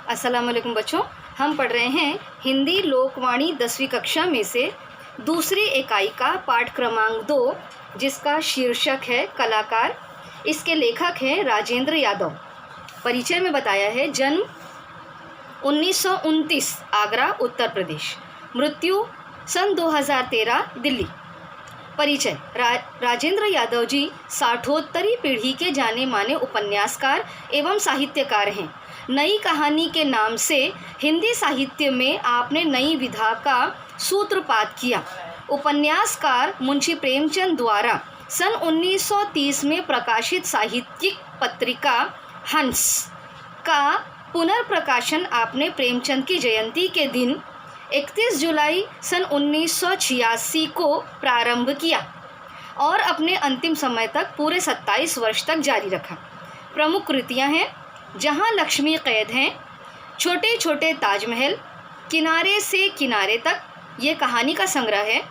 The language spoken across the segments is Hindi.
अस्सलाम वालेकुम बच्चों, हम पढ़ रहे हैं हिंदी लोकवाणी 10वीं कक्षा में से दूसरी इकाई का पाठ क्रमांक 2, जिसका शीर्षक है कलाकार। इसके लेखक हैं राजेंद्र यादव। परिचय में बताया है जन्म 1929 आगरा उत्तर प्रदेश, मृत्यु सन 2013 दिल्ली। परिचय राजेंद्र यादव जी साठोत्तरी पीढ़ी के जाने माने उपन्यासकार एवं साहित्यकार हैं। नई कहानी के नाम से हिंदी साहित्य में आपने नई विधा का सूत्रपात किया। उपन्यासकार मुंशी प्रेमचंद द्वारा सन 1930 में प्रकाशित साहित्यिक पत्रिका हंस का पुनर्प्रकाशन आपने प्रेमचंद की जयंती के दिन 31 जुलाई सन 1986 को प्रारंभ किया और अपने अंतिम समय तक पूरे 27 वर्ष तक जारी रखा। प्रमुख कृतियां हैं जहां लक्ष्मी कैद हैं, छोटे छोटे ताजमहल, किनारे से किनारे तक, ये कहानी का संग्रह है,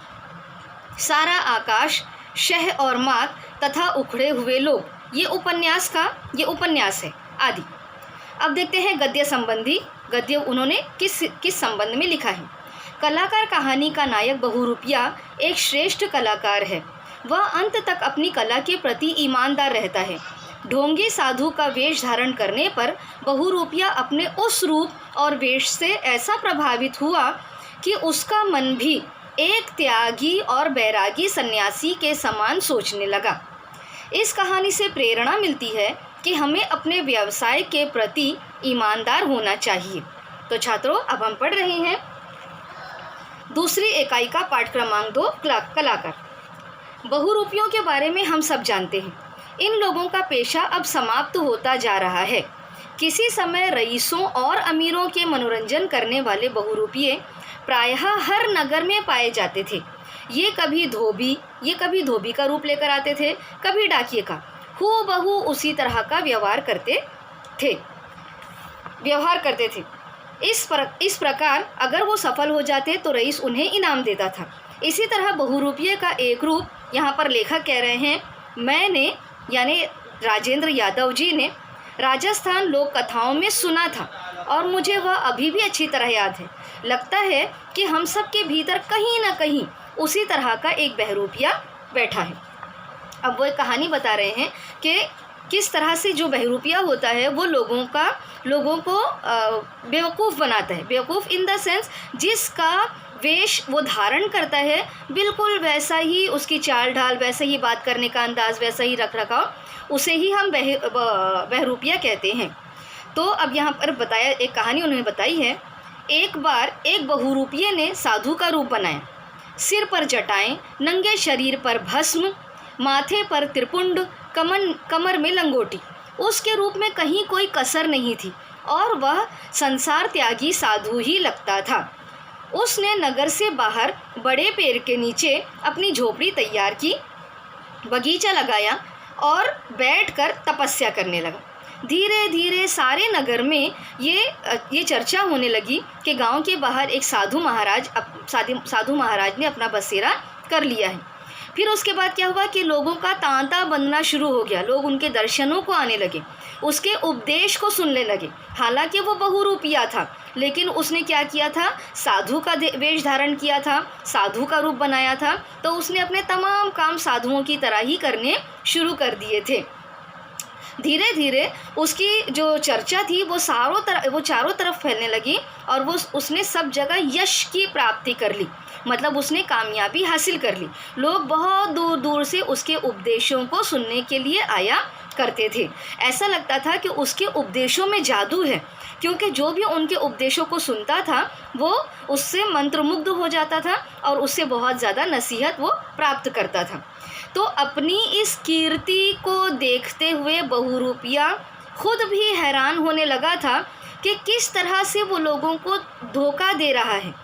सारा आकाश, शह और मात तथा उखड़े हुए लोग, ये उपन्यास है आदि। अब देखते हैं गद्य संबंधी। गद्य उन्होंने किस संबंध में लिखा है। कलाकार कहानी का नायक बहुरूपिया एक श्रेष्ठ कलाकार है। वह अंत तक अपनी कला के प्रति ईमानदार रहता है। ढोंगी साधु का वेश धारण करने पर बहुरूपिया अपने उस रूप और वेश से ऐसा प्रभावित हुआ कि उसका मन भी एक त्यागी और बैरागी सन्यासी के समान सोचने लगा। इस कहानी से प्रेरणा मिलती है कि हमें अपने व्यवसाय के प्रति ईमानदार होना चाहिए। तो छात्रों, अब हम पढ़ रहे हैं दूसरी इकाई का पाठ क्रमांक 2 कलाकार। बहुरूपियों के बारे में हम सब जानते हैं। इन लोगों का पेशा अब समाप्त होता जा रहा है। किसी समय रईसों और अमीरों के मनोरंजन करने वाले बहुरूपिये प्रायः हर नगर में पाए जाते थे। ये कभी धोबी का रूप लेकर आते थे, कभी डाकिये का। हूबहू उसी तरह का व्यवहार करते थे। इस प्रकार अगर वो सफल हो जाते तो रईस उन्हें इनाम देता था। इसी तरह बहुरूपिये का एक रूप यहाँ पर लेखक कह रहे हैं, मैंने यानी राजेंद्र यादव जी ने राजस्थान लोक कथाओं में सुना था और मुझे वह अभी भी अच्छी तरह याद है। लगता है कि हम सब के भीतर कहीं ना कहीं उसी तरह का एक बहरूपिया बैठा है। अब वो एक कहानी बता रहे हैं कि किस तरह से जो बहरूपिया होता है वो लोगों को बेवकूफ़ बनाता है। बेवकूफ़ इन द सेंस जिसका वेश वो धारण करता है बिल्कुल वैसा ही उसकी चाल ढाल, वैसा ही बात करने का अंदाज़, वैसा ही रख रखाव, उसे ही हम बहरूपिया कहते हैं। तो अब यहाँ पर बताया, एक कहानी उन्होंने बताई है। एक बार एक बहुरूपिये ने साधु का रूप बनाया। सिर पर जटाएं, नंगे शरीर पर भस्म, माथे पर त्रिपुंड, कमर में लंगोटी। उसके रूप में कहीं कोई कसर नहीं थी और वह संसार त्यागी साधु ही लगता था। उसने नगर से बाहर बड़े पेड़ के नीचे अपनी झोपड़ी तैयार की, बगीचा लगाया और बैठकर तपस्या करने लगा। धीरे धीरे सारे नगर में ये चर्चा होने लगी कि गांव के बाहर एक साधु महाराज ने अपना बसेरा कर लिया है। फिर उसके बाद क्या हुआ कि लोगों का तांता बनना शुरू हो गया। लोग उनके दर्शनों को आने लगे, उसके उपदेश को सुनने लगे। हालांकि वो बहुरूपिया था, लेकिन उसने क्या किया था, साधु का वेश धारण किया था, साधु का रूप बनाया था। तो उसने अपने तमाम काम साधुओं की तरह ही करने शुरू कर दिए थे। धीरे धीरे उसकी जो चर्चा थी वो चारों तरफ फैलने लगी और उसने सब जगह यश की प्राप्ति कर ली, मतलब उसने कामयाबी हासिल कर ली। लोग बहुत दूर दूर से उसके उपदेशों को सुनने के लिए आया करते थे। ऐसा लगता था कि उसके उपदेशों में जादू है, क्योंकि जो भी उनके उपदेशों को सुनता था वो उससे मंत्रमुग्ध हो जाता था और उससे बहुत ज़्यादा नसीहत वो प्राप्त करता था। तो अपनी इस कीर्ति को देखते हुए बहुरूपिया खुद भी हैरान होने लगा था कि किस तरह से वो लोगों को धोखा दे रहा है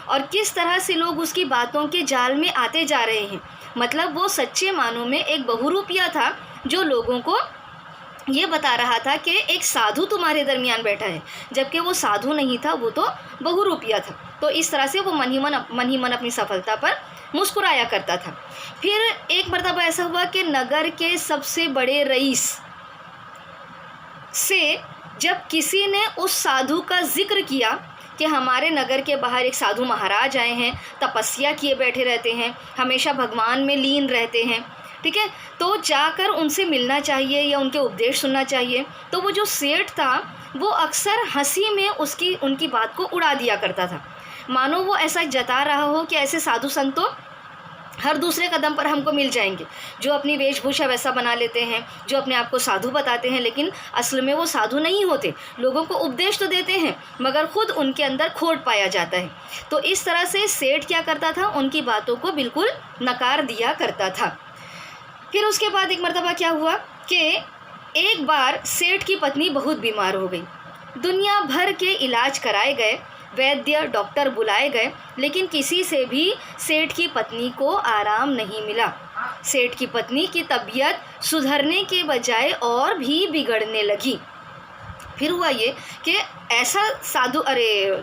और किस तरह से लोग उसकी बातों के जाल में आते जा रहे हैं। मतलब वो सच्चे मानों में एक बहुरूपिया था जो लोगों को ये बता रहा था कि एक साधु तुम्हारे दरमियान बैठा है, जबकि वो साधु नहीं था, वो तो बहुरूपिया था। तो इस तरह से वो मन ही मन अपनी सफलता पर मुस्कुराया करता था। फिर एक मर्तबा ऐसा हुआ कि नगर के सबसे बड़े रईस से जब किसी ने उस साधु का जिक्र किया कि हमारे नगर के बाहर एक साधु महाराज आए हैं, तपस्या किए बैठे रहते हैं, हमेशा भगवान में लीन रहते हैं, ठीक है, तो जाकर उनसे मिलना चाहिए या उनके उपदेश सुनना चाहिए। तो वो जो सेठ था वो अक्सर हंसी में उनकी बात को उड़ा दिया करता था, मानो वो ऐसा जता रहा हो कि ऐसे साधु संत तो हर दूसरे कदम पर हमको मिल जाएंगे, जो अपनी वेशभूषा वैसा बना लेते हैं, जो अपने आप को साधु बताते हैं, लेकिन असल में वो साधु नहीं होते। लोगों को उपदेश तो देते हैं मगर खुद उनके अंदर खोट पाया जाता है। तो इस तरह से सेठ क्या करता था, उनकी बातों को बिल्कुल नकार दिया करता था। फिर उसके बाद एक मर्तबा क्या हुआ कि एक बार सेठ की पत्नी बहुत बीमार हो गई। दुनिया भर के इलाज कराए गए, वैद्य डॉक्टर बुलाए गए, लेकिन किसी से भी सेठ की पत्नी को आराम नहीं मिला। सेठ की पत्नी की तबीयत सुधरने के बजाय और भी बिगड़ने लगी। फिर हुआ ये कि ऐसा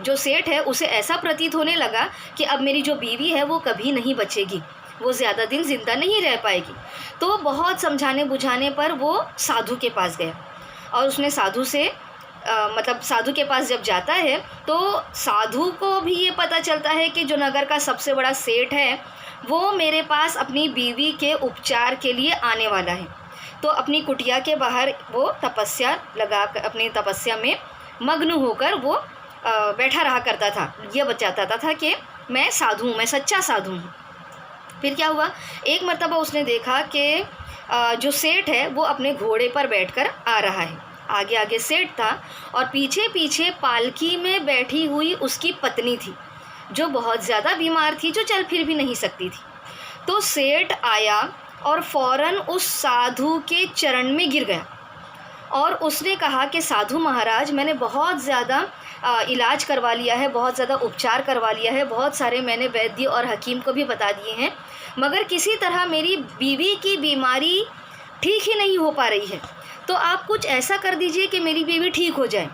जो सेठ है उसे ऐसा प्रतीत होने लगा कि अब मेरी जो बीवी है वो कभी नहीं बचेगी, वो ज़्यादा दिन ज़िंदा नहीं रह पाएगी। तो बहुत समझाने बुझाने पर वो साधु के पास गया और उसने साधु से साधु के पास जब जाता है तो साधु को भी ये पता चलता है कि जो नगर का सबसे बड़ा सेठ है वो मेरे पास अपनी बीवी के उपचार के लिए आने वाला है। तो अपनी कुटिया के बाहर वो तपस्या लगा कर अपनी तपस्या में मग्न होकर वो बैठा रहा करता था। ये बताता था कि मैं साधु हूँ, मैं सच्चा साधु हूँ। फिर क्या हुआ, एक मर्तबा उसने देखा कि जो सेठ है वो अपने घोड़े पर बैठकर आ रहा है। आगे आगे सेठ था और पीछे पीछे पालकी में बैठी हुई उसकी पत्नी थी, जो बहुत ज़्यादा बीमार थी, जो चल फिर भी नहीं सकती थी। तो सेठ आया और फ़ौरन उस साधु के चरण में गिर गया और उसने कहा कि साधु महाराज, मैंने बहुत ज़्यादा इलाज करवा लिया है, बहुत ज़्यादा उपचार करवा लिया है, बहुत सारे मैंने वैद्य और हकीम को भी बता दिए हैं, मगर किसी तरह मेरी बीवी की बीमारी ठीक ही नहीं हो पा रही है। तो आप कुछ ऐसा कर दीजिए कि मेरी बीवी ठीक हो जाए,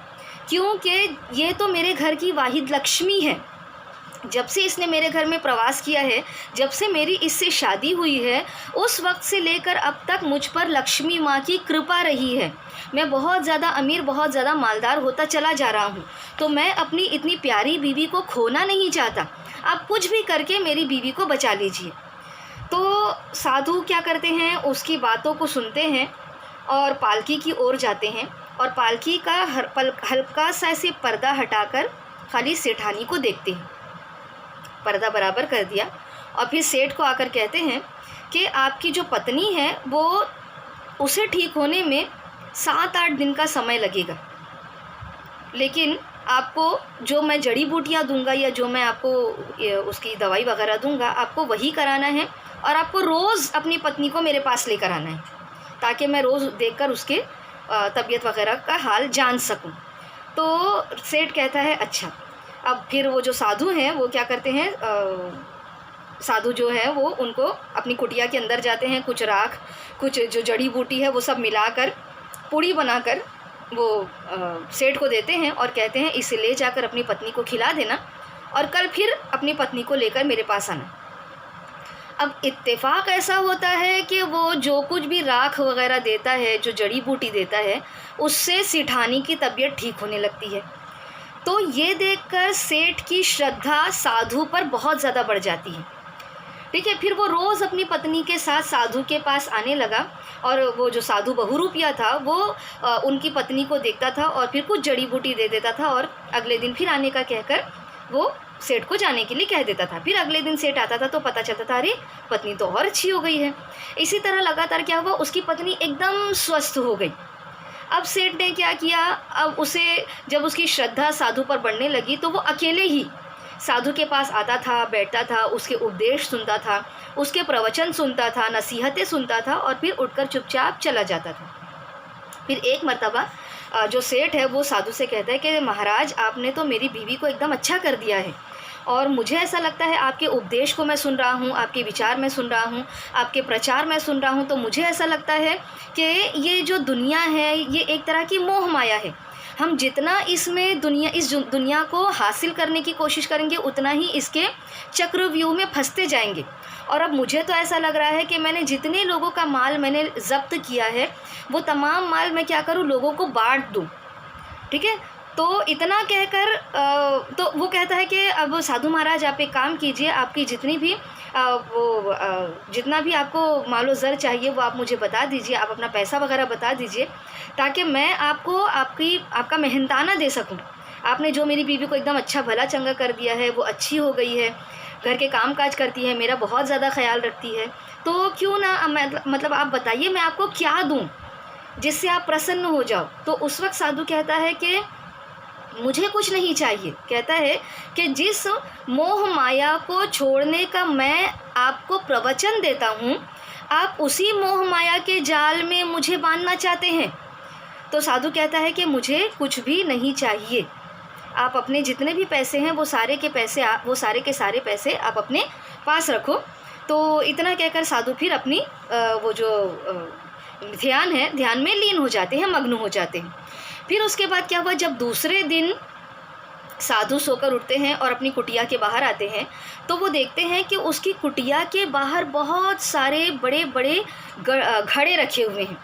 क्योंकि ये तो मेरे घर की वाहिद लक्ष्मी है। जब से इसने मेरे घर में प्रवास किया है, जब से मेरी इससे शादी हुई है, उस वक्त से लेकर अब तक मुझ पर लक्ष्मी माँ की कृपा रही है। मैं बहुत ज़्यादा अमीर, बहुत ज़्यादा मालदार होता चला जा रहा हूँ, तो मैं अपनी इतनी प्यारी बीवी को खोना नहीं चाहता। आप कुछ भी करके मेरी बीवी को बचा लीजिए। तो साधु क्या करते हैं, उसकी बातों को सुनते हैं और पालकी की ओर जाते हैं और पालकी का हल्का सा ऐसे पर्दा हटाकर खाली सेठानी को देखते हैं। पर्दा बराबर कर दिया और फिर सेठ को आकर कहते हैं कि आपकी जो पत्नी है वो उसे ठीक होने में 7-8 दिन का समय लगेगा, लेकिन आपको जो मैं जड़ी बूटियाँ दूंगा या जो मैं आपको उसकी दवाई वगैरह दूंगा, आपको वही कराना है और आपको रोज़ अपनी पत्नी को मेरे पास लेकर आना है, ताकि मैं रोज़ देखकर उसके तबीयत वगैरह का हाल जान सकूं। तो सेठ कहता है अच्छा। अब फिर वो जो साधु हैं वो क्या करते हैं, साधु जो है वो उनको अपनी कुटिया के अंदर जाते हैं, कुछ राख, कुछ जो जड़ी बूटी है वो सब मिलाकर पूड़ी बनाकर वो सेठ को देते हैं और कहते हैं इसे ले जाकर अपनी पत्नी को खिला देना और कल फिर अपनी पत्नी को लेकर मेरे पास आना। अब इत्तेफाक ऐसा होता है कि वो जो कुछ भी राख वगैरह देता है, जो जड़ी बूटी देता है, उससे सेठानी की तबीयत ठीक होने लगती है। तो ये देखकर सेठ की श्रद्धा साधु पर बहुत ज़्यादा बढ़ जाती है। ठीक है, फिर वो रोज़ अपनी पत्नी के साथ साधु के पास आने लगा और वो जो साधु बहुरूपिया था वो उनकी पत्नी को देखता था और फिर कुछ जड़ी बूटी दे देता था और अगले दिन फिर आने का कहकर वो सेठ को जाने के लिए कह देता था। फिर अगले दिन सेठ आता था तो पता चलता था अरे पत्नी तो और अच्छी हो गई है। इसी तरह लगातार क्या हुआ, उसकी पत्नी एकदम स्वस्थ हो गई। अब सेठ ने क्या किया, अब उसे जब उसकी श्रद्धा साधु पर बढ़ने लगी तो वो अकेले ही साधु के पास आता था, बैठता था, उसके उपदेश सुनता था, उसके प्रवचन सुनता था, नसीहतें सुनता था और फिर उठकर चुपचाप चला जाता था। फिर एक मर्तबा जो सेठ है वो साधु से कहता है कि महाराज आपने तो मेरी बीवी को एकदम अच्छा कर दिया है और मुझे ऐसा लगता है आपके उपदेश को मैं सुन रहा हूँ, आपके विचार में सुन रहा हूँ, आपके प्रचार में सुन रहा हूँ, तो मुझे ऐसा लगता है कि ये जो दुनिया है ये एक तरह की मोह माया है। हम जितना इस दुनिया को हासिल करने की कोशिश करेंगे उतना ही इसके चक्रव्यूह में फंसते जाएंगे। और अब मुझे तो ऐसा लग रहा है कि मैंने जितने लोगों का माल मैंने जब्त किया है वो तमाम माल मैं क्या करूँ, लोगों को बांट दूँ। ठीक है। तो इतना कहकर तो वो कहता है कि अब साधु महाराज आप एक काम कीजिए, आपकी जितनी भी जितना भी आपको मान लो ज़र चाहिए वो आप मुझे बता दीजिए, आप अपना पैसा वगैरह बता दीजिए, ताकि मैं आपको आपका मेहनताना दे सकूं। आपने जो मेरी बीवी को एकदम अच्छा भला चंगा कर दिया है, वो अच्छी हो गई है, घर के काम काज करती है, मेरा बहुत ज़्यादा ख्याल रखती है, तो क्यों ना मतलब आप बताइए मैं आपको क्या दूँ जिससे आप प्रसन्न हो जाओ। तो उस वक्त साधु कहता है कि मुझे कुछ नहीं चाहिए। कहता है कि जिस मोह माया को छोड़ने का मैं आपको प्रवचन देता हूँ, आप उसी मोह माया के जाल में मुझे बांधना चाहते हैं। तो साधु कहता है कि मुझे कुछ भी नहीं चाहिए, आप अपने जितने भी पैसे हैं वो सारे के सारे पैसे आप अपने पास रखो। तो इतना कहकर साधु फिर अपनी वो जो ध्यान में लीन हो जाते हैं, मग्न हो जाते हैं। फिर उसके बाद क्या हुआ, जब दूसरे दिन साधु सोकर उठते हैं और अपनी कुटिया के बाहर आते हैं, तो वो देखते हैं कि उसकी कुटिया के बाहर बहुत सारे बड़े बड़े घड़े रखे हुए हैं।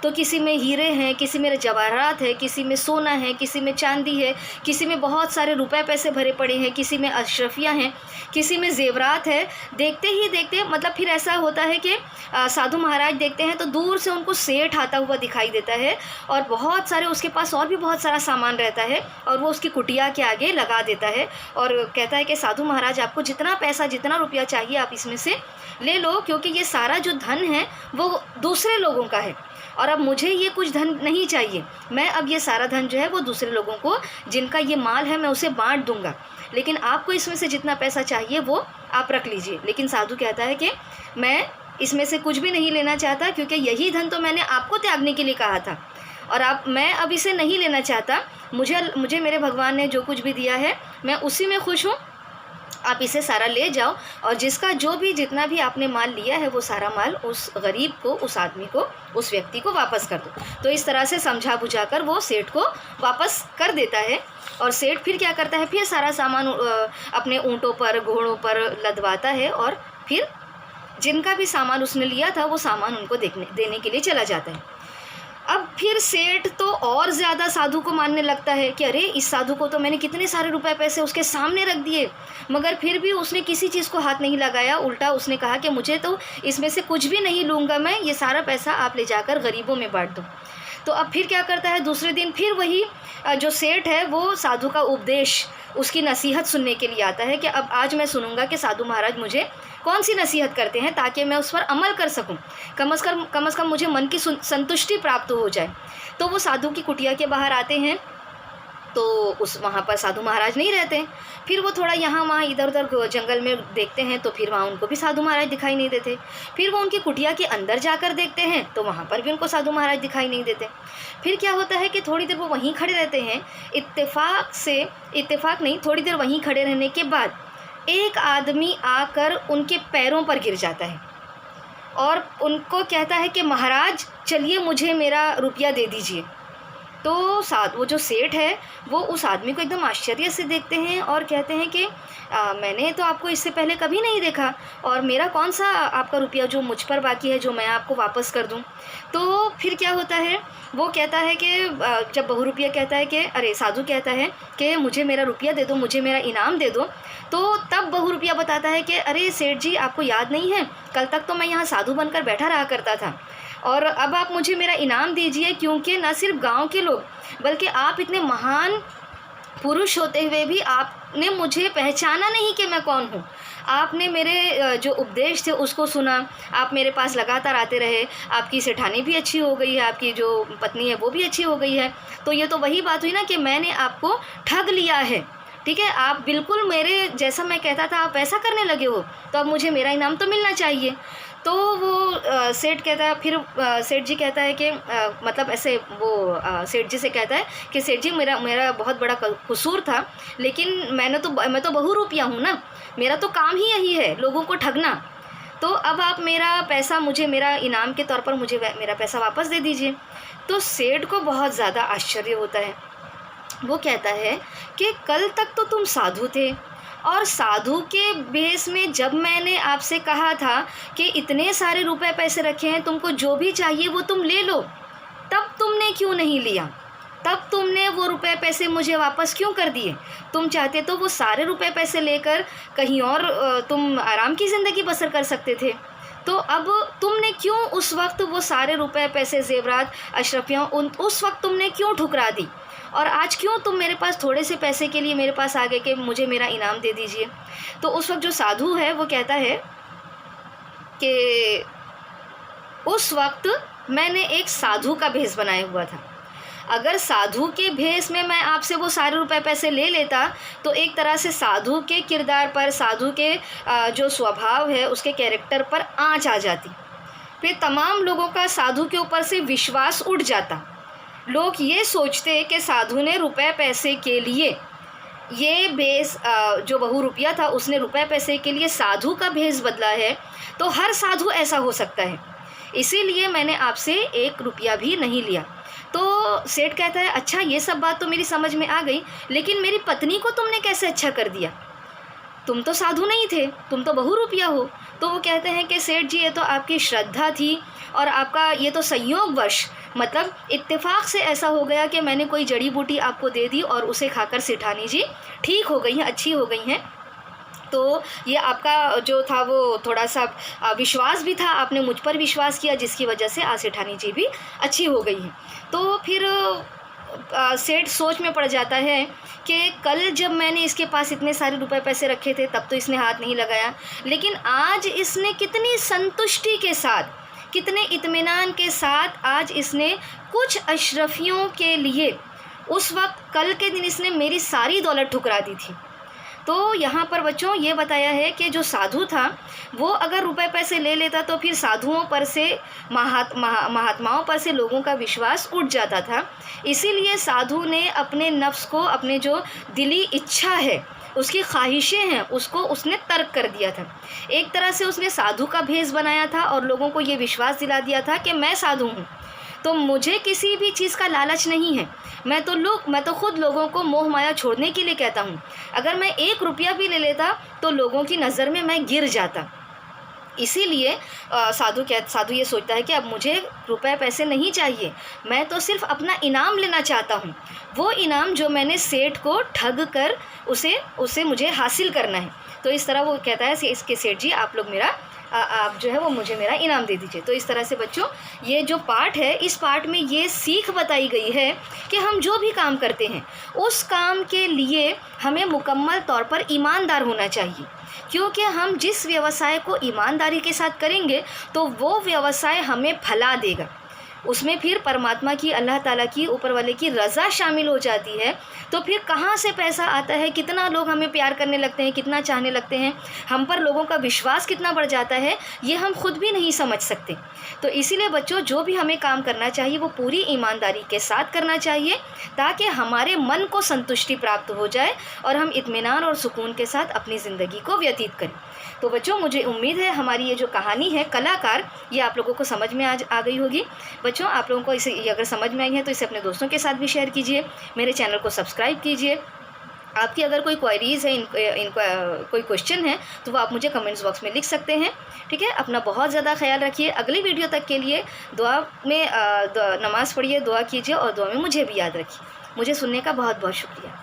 तो किसी में हीरे हैं, किसी में जवाहरात है, किसी में सोना है, किसी में चांदी है, किसी में बहुत सारे रुपए पैसे भरे पड़े हैं, किसी में अशरफियाँ हैं, किसी में जेवरात है। देखते ही देखते मतलब फिर ऐसा होता है कि साधु महाराज देखते हैं तो दूर से उनको सेठ आता हुआ दिखाई देता है, और बहुत सारे उसके पास और भी बहुत सारा सामान रहता है, और वो उसकी कुटिया के आगे लगा देता है और कहता है कि साधु महाराज आपको जितना पैसा जितना रुपया चाहिए आप इसमें से ले लो, क्योंकि ये सारा जो धन है वो दूसरे लोगों का है, और अब मुझे ये कुछ धन नहीं चाहिए। मैं अब ये सारा धन जो है वो दूसरे लोगों को, जिनका ये माल है, मैं उसे बांट दूंगा, लेकिन आपको इसमें से जितना पैसा चाहिए वो आप रख लीजिए। लेकिन साधु कहता है कि मैं इसमें से कुछ भी नहीं लेना चाहता, क्योंकि यही धन तो मैंने आपको त्यागने के लिए कहा था, और मैं अब इसे नहीं लेना चाहता। मुझे मेरे भगवान ने जो कुछ भी दिया है मैं उसी में खुश हूँ, आप इसे सारा ले जाओ, और जिसका जो भी जितना भी आपने माल लिया है वो सारा माल उस गरीब को, उस आदमी को, उस व्यक्ति को वापस कर दो। तो इस तरह से समझा बुझाकर वो सेठ को वापस कर देता है, और सेठ फिर क्या करता है, फिर सारा सामान अपने ऊँटों पर, घोड़ों पर लदवाता है, और फिर जिनका भी सामान उसने लिया था वो सामान उनको देने के लिए चला जाता है। अब फिर सेठ तो और ज़्यादा साधु को मानने लगता है कि अरे इस साधु को तो मैंने कितने सारे रुपए पैसे उसके सामने रख दिए, मगर फिर भी उसने किसी चीज़ को हाथ नहीं लगाया। उल्टा उसने कहा कि मुझे तो इसमें से कुछ भी नहीं लूँगा मैं, ये सारा पैसा आप ले जाकर गरीबों में बांट दो। तो अब फिर क्या करता है, दूसरे दिन फिर वही जो सेठ है वो साधु का उपदेश, उसकी नसीहत सुनने के लिए आता है कि अब आज मैं सुनूंगा कि साधु महाराज मुझे कौन सी नसीहत करते हैं, ताकि मैं उस पर अमल कर सकूं, कम से कम मुझे मन की संतुष्टि प्राप्त हो जाए। तो वो साधु की कुटिया के बाहर आते हैं, तो वहाँ पर साधु महाराज नहीं रहते। फिर वो थोड़ा यहाँ वहाँ इधर उधर जंगल में देखते हैं, तो फिर वहाँ उनको भी साधु महाराज दिखाई नहीं देते। फिर वो उनकी कुटिया के अंदर जाकर देखते हैं, तो वहाँ पर भी उनको साधु महाराज दिखाई नहीं देते। फिर क्या होता है कि थोड़ी देर वो वहीं खड़े रहते हैं, इत्तेफाक नहीं, थोड़ी देर वहीं खड़े रहने के बाद एक आदमी आकर उनके पैरों पर गिर जाता है और उनको कहता है कि महाराज चलिए मुझे मेरा रुपया दे दीजिए। तो वो जो सेठ है वो उस आदमी को एकदम आश्चर्य से देखते हैं और कहते हैं कि मैंने तो आपको इससे पहले कभी नहीं देखा, और मेरा कौन सा आपका रुपया जो मुझ पर बाकी है जो मैं आपको वापस कर दूं। तो फिर क्या होता है, वो कहता है कि जब बहुरूपिया कहता है कि अरे साधु कहता है कि मुझे मेरा रुपया दे दो, मुझे मेरा इनाम दे दो, तो तब बहुरूपिया बताता है कि अरे सेठ जी आपको याद नहीं है, कल तक तो मैं यहाँ साधु बनकर बैठा रहा करता था, और अब आप मुझे मेरा इनाम दीजिए, क्योंकि न सिर्फ गांव के लोग बल्कि आप इतने महान पुरुष होते हुए भी आपने मुझे पहचाना नहीं कि मैं कौन हूँ। आपने मेरे जो उपदेश थे उसको सुना, आप मेरे पास लगातार आते रहे, आपकी सेठानी भी अच्छी हो गई है, आपकी जो पत्नी है वो भी अच्छी हो गई है, तो ये तो वही बात हुई ना कि मैंने आपको ठग लिया है। ठीक है, आप बिल्कुल मेरे जैसा मैं कहता था आप वैसा करने लगे हो, तो अब मुझे मेरा इनाम तो मिलना चाहिए। तो वो सेठ कहता है, फिर सेठ जी कहता है कि मतलब ऐसे वो सेठ जी से कहता है कि सेठ जी मेरा बहुत बड़ा कसूर था, लेकिन मैं तो बहुरूपिया हूँ ना, मेरा तो काम ही यही है लोगों को ठगना, तो अब आप मेरा पैसा मुझे मेरा इनाम के तौर पर मुझे मेरा पैसा वापस दे दीजिए। तो सेठ को बहुत ज़्यादा आश्चर्य होता है। वो कहता है कि कल तक तो तुम साधु थे, और साधु के भेष में जब मैंने आपसे कहा था कि इतने सारे रुपए पैसे रखे हैं, तुमको जो भी चाहिए वो तुम ले लो, तब तुमने क्यों नहीं लिया। तब तुमने वो रुपए पैसे मुझे वापस क्यों कर दिए? तुम चाहते तो वो सारे रुपए पैसे लेकर कहीं और तुम आराम की ज़िंदगी बसर कर सकते थे। तो अब तुमने क्यों उस वक्त वो सारे रुपए पैसे ज़ेवरात अशरफियाँ उस वक्त तुमने क्यों ठुकरा दी? और आज क्यों तुम मेरे पास थोड़े से पैसे के लिए मेरे पास आ गए कि मुझे मेरा इनाम दे दीजिए? तो उस वक्त जो साधु है वो कहता है कि उस वक्त मैंने एक साधु का भेष बनाया हुआ था। अगर साधु के भेष में मैं आपसे वो सारे रुपए पैसे ले लेता तो एक तरह से साधु के किरदार पर, साधु के जो स्वभाव है उसके कैरेक्टर पर आँच आ जाती। फिर तमाम लोगों का साधु के ऊपर से विश्वास उठ जाता। लोग ये सोचते कि साधु ने रुपए पैसे के लिए ये भेष, जो बहुरूपिया था उसने रुपए पैसे के लिए साधु का भेष बदला है, तो हर साधु ऐसा हो सकता है, इसीलिए मैंने आपसे 1 रुपया भी नहीं लिया। तो सेठ कहता है अच्छा ये सब बात तो मेरी समझ में आ गई, लेकिन मेरी पत्नी को तुमने कैसे अच्छा कर दिया? तुम तो साधु नहीं थे, तुम तो बहुरूपिया हो। तो वो कहते हैं कि सेठ जी ये तो आपकी श्रद्धा थी और आपका ये तो संयोगवश, मतलब इत्तेफाक से ऐसा हो गया कि मैंने कोई जड़ी बूटी आपको दे दी और उसे खाकर सेठानी जी ठीक हो गई हैं, अच्छी हो गई हैं। तो ये आपका जो था वो थोड़ा सा विश्वास भी था, आपने मुझ पर विश्वास किया जिसकी वजह से आज सेठानी जी भी अच्छी हो गई हैं। तो फिर सेठ सोच में पड़ जाता है कि कल जब मैंने इसके पास इतने सारे रुपए पैसे रखे थे तब तो इसने हाथ नहीं लगाया, लेकिन आज इसने कितनी संतुष्टि के साथ, कितने इत्मीनान के साथ आज इसने कुछ अशरफियों के लिए उस वक्त कल के दिन इसने मेरी सारी दौलत ठुकरा दी थी। तो यहाँ पर बच्चों ये बताया है कि जो साधु था वो अगर रुपए पैसे ले लेता तो फिर साधुओं पर से, महात्माओं पर से लोगों का विश्वास उठ जाता था। इसीलिए साधु ने अपने नफ्स को, अपने जो दिली इच्छा है, उसकी ख्वाहिशें हैं, उसको उसने तर्क कर दिया था। एक तरह से उसने साधु का भेष बनाया था और लोगों को ये विश्वास दिला दिया था कि मैं साधु हूँ, तो मुझे किसी भी चीज़ का लालच नहीं है। मैं तो खुद लोगों को मोह माया छोड़ने के लिए कहता हूँ। अगर मैं 1 रुपया भी ले लेता तो लोगों की नज़र में मैं गिर जाता। इसीलिए साधु ये सोचता है कि अब मुझे रुपए पैसे नहीं चाहिए, मैं तो सिर्फ अपना इनाम लेना चाहता हूँ। वो इनाम जो मैंने सेठ को ठग कर उसे मुझे हासिल करना है। तो इस तरह वो कहता है कि इसके सेठ जी आप लोग मेरा आप जो है वो मुझे मेरा इनाम दे दीजिए। तो इस तरह से बच्चों ये जो पाठ है, इस पाठ में ये सीख बताई गई है कि हम जो भी काम करते हैं उस काम के लिए हमें मुकम्मल तौर पर ईमानदार होना चाहिए, क्योंकि हम जिस व्यवसाय को ईमानदारी के साथ करेंगे तो वो व्यवसाय हमें फला देगा। उसमें फिर परमात्मा की, अल्लाह ताला की, ऊपर वाले की रज़ा शामिल हो जाती है। तो फिर कहाँ से पैसा आता है, कितना लोग हमें प्यार करने लगते हैं, कितना चाहने लगते हैं, हम पर लोगों का विश्वास कितना बढ़ जाता है, ये हम खुद भी नहीं समझ सकते। तो इसीलिए बच्चों जो भी हमें काम करना चाहिए वो पूरी ईमानदारी के साथ करना चाहिए, ताकि हमारे मन को संतुष्टि प्राप्त हो जाए और हम इत्मीनान और सुकून के साथ अपनी ज़िंदगी को व्यतीत करें। तो बच्चों मुझे उम्मीद है हमारी ये जो कहानी है कलाकार, ये आप लोगों को समझ में आ गई होगी। बच्चों आप लोगों को इसे अगर समझ में आई है तो इसे अपने दोस्तों के साथ भी शेयर कीजिए, मेरे चैनल को सब्सक्राइब कीजिए। आपकी अगर कोई क्वेरीज़ है, इनका कोई क्वेश्चन है तो वो आप मुझे कमेंट्स बॉक्स में लिख सकते हैं। ठीक है, अपना बहुत ज़्यादा ख्याल रखिए। अगली वीडियो तक के लिए दुआ में नमाज़ पढ़िए, दुआ कीजिए और दुआ में मुझे भी याद रखिए। मुझे सुनने का बहुत बहुत शुक्रिया।